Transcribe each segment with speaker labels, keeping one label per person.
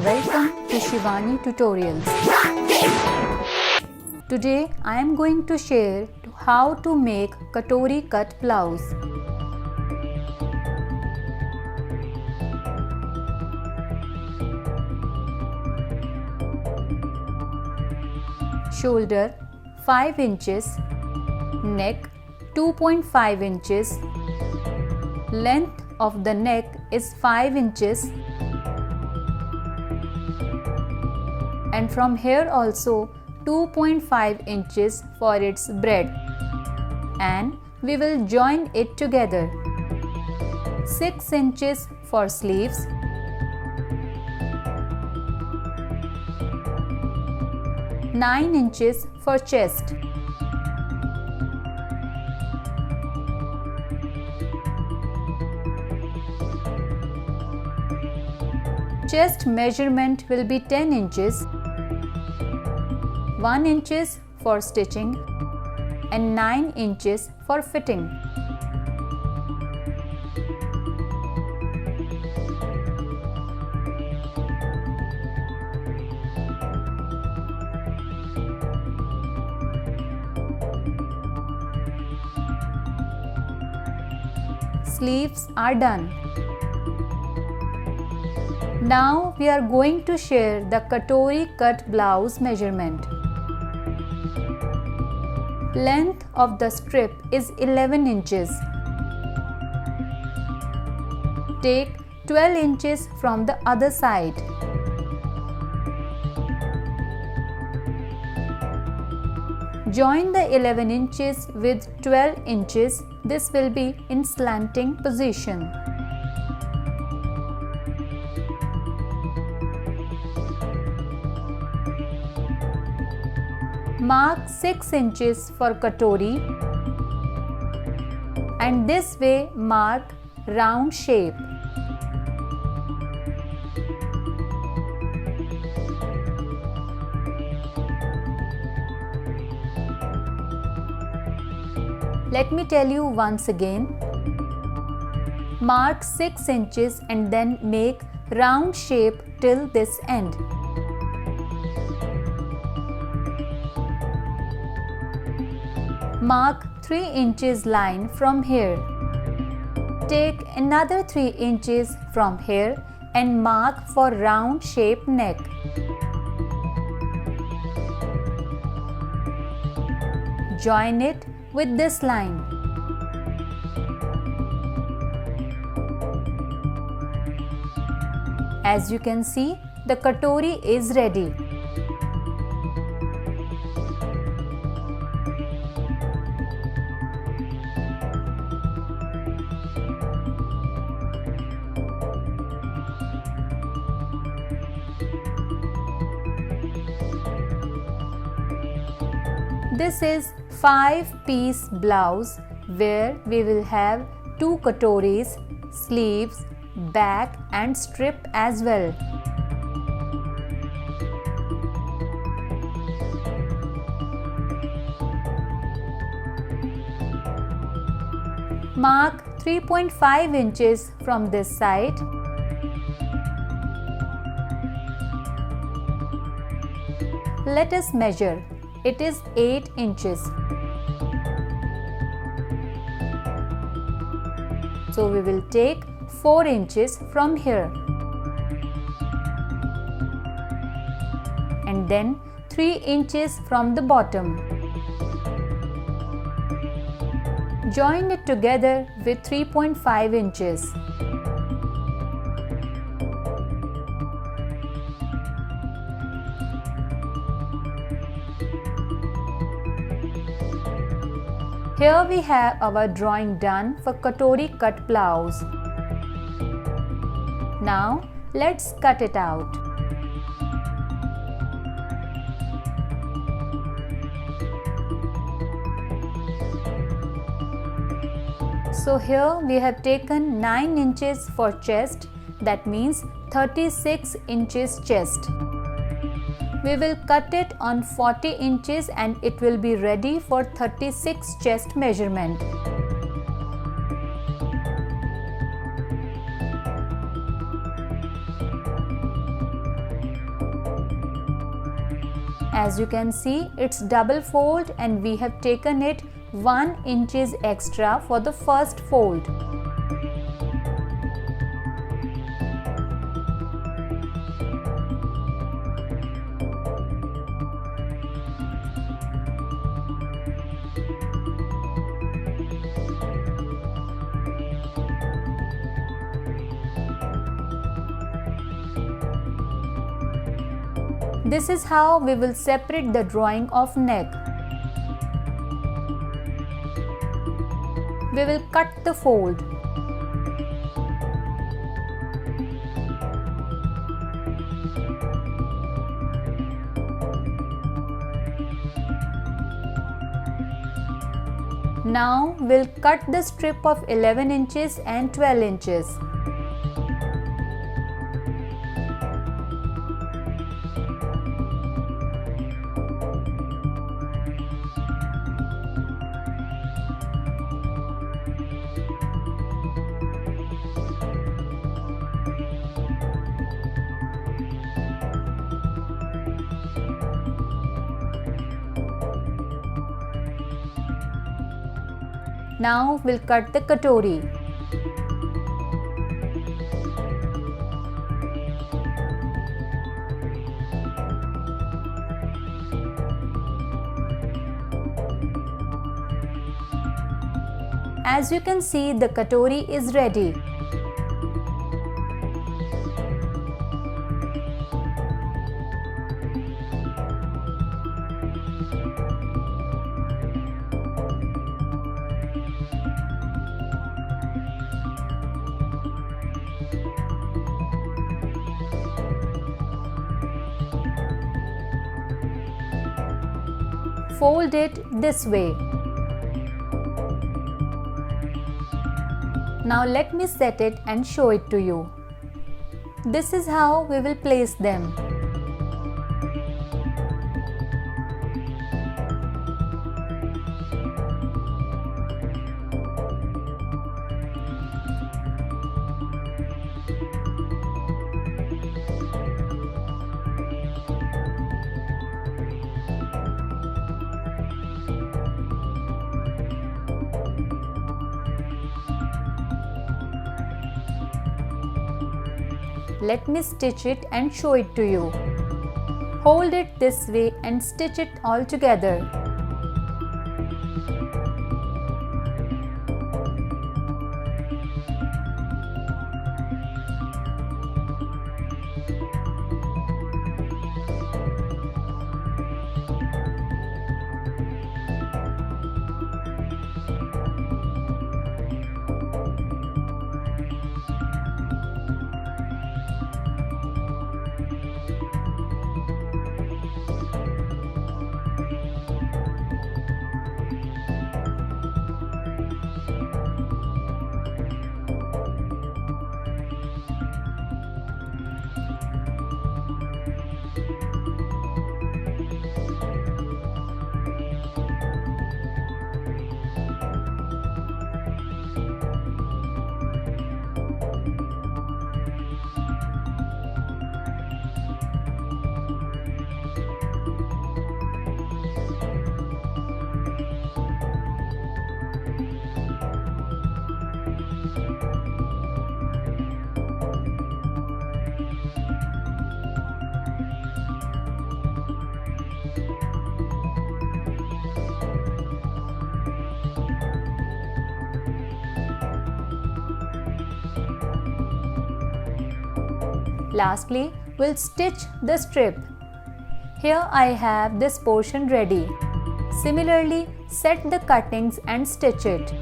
Speaker 1: Welcome to Shivani Tutorials. Today I am going to share how to make Katori cut blouse. Shoulder 5 inches, neck 2.5 inches, length of the neck is 5 inches, and from here also 2.5 inches for its breadth, and we will join it together. 6 inches for sleeves, 9 inches for chest, chest measurement will be 10 inches, 1 inches for stitching and 9 inches for fitting. Sleeves are done. Now we are going to share the Katori cut blouse measurement. Length of the strip is 11 inches. Take 12 inches from the other side. Join the 11 inches with 12 inches. This will be in slanting position. Mark 6 inches for Katori and this way mark round shape. Let me tell you once again. Mark 6 inches and then make round shape till this end. Mark 3 inches line from here. Take another 3 inches from here and mark for round shape neck. Join it with this line. As you can see, the Katori is ready. This is 5-piece blouse where we will have 2 katoris, sleeves, back and strip as well. Mark 3.5 inches from this side. Let us measure. It is 8 inches. So we will take 4 inches from here and then 3 inches from the bottom. Join it together with 3.5 inches. Here we have our drawing done for Katori cut blouse. Now let's cut it out. So here we have taken 9 inches for chest, that means 36 inches chest. We will cut it on 40 inches and it will be ready for 36 chest measurement. As you can see, it's double fold and we have taken it 1 inches extra for the first fold. This is how we will separate the drawing of neck. We will cut the fold. Now we'll cut the strip of 11 inches and 12 inches. Now we'll cut the katori. As you can see, the katori is ready. Fold it this way. Now let me set it and show it to you. This is how we will place them. Let me stitch it and show it to you. Hold it this way and stitch it all together. Lastly, we'll stitch the strip. Here I have this portion ready. Similarly, set the cuttings and stitch it.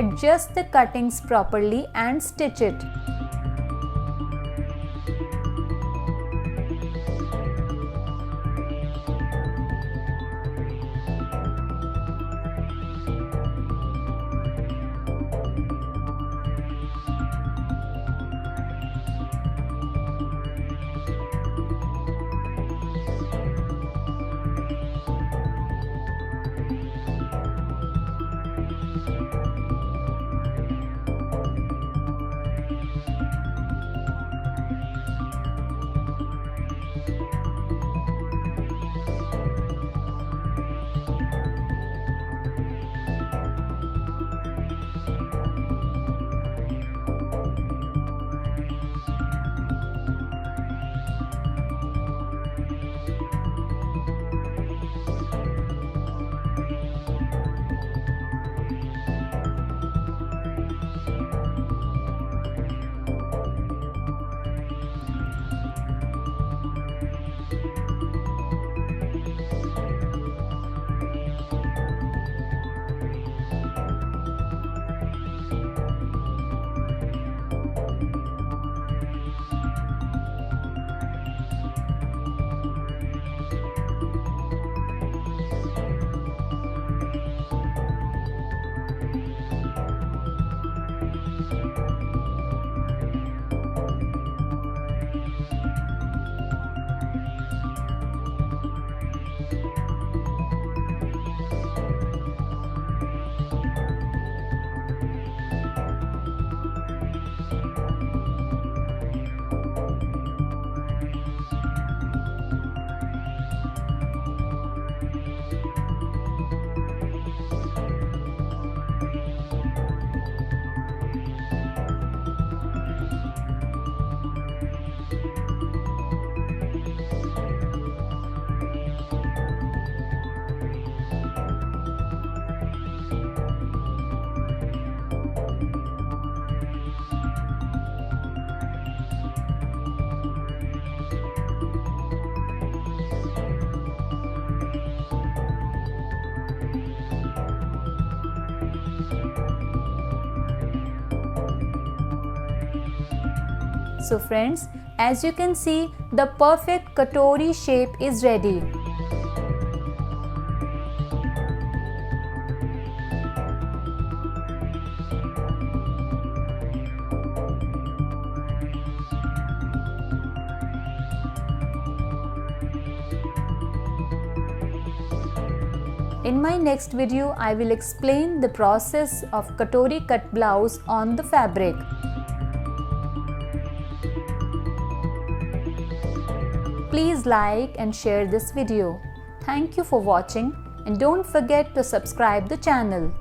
Speaker 1: adjust the cuttings properly and stitch it. So friends, as you can see, the perfect katori shape is ready. In my next video, I will explain the process of katori cut blouse on the fabric. Please like and share this video. Thank you for watching and don't forget to subscribe the channel.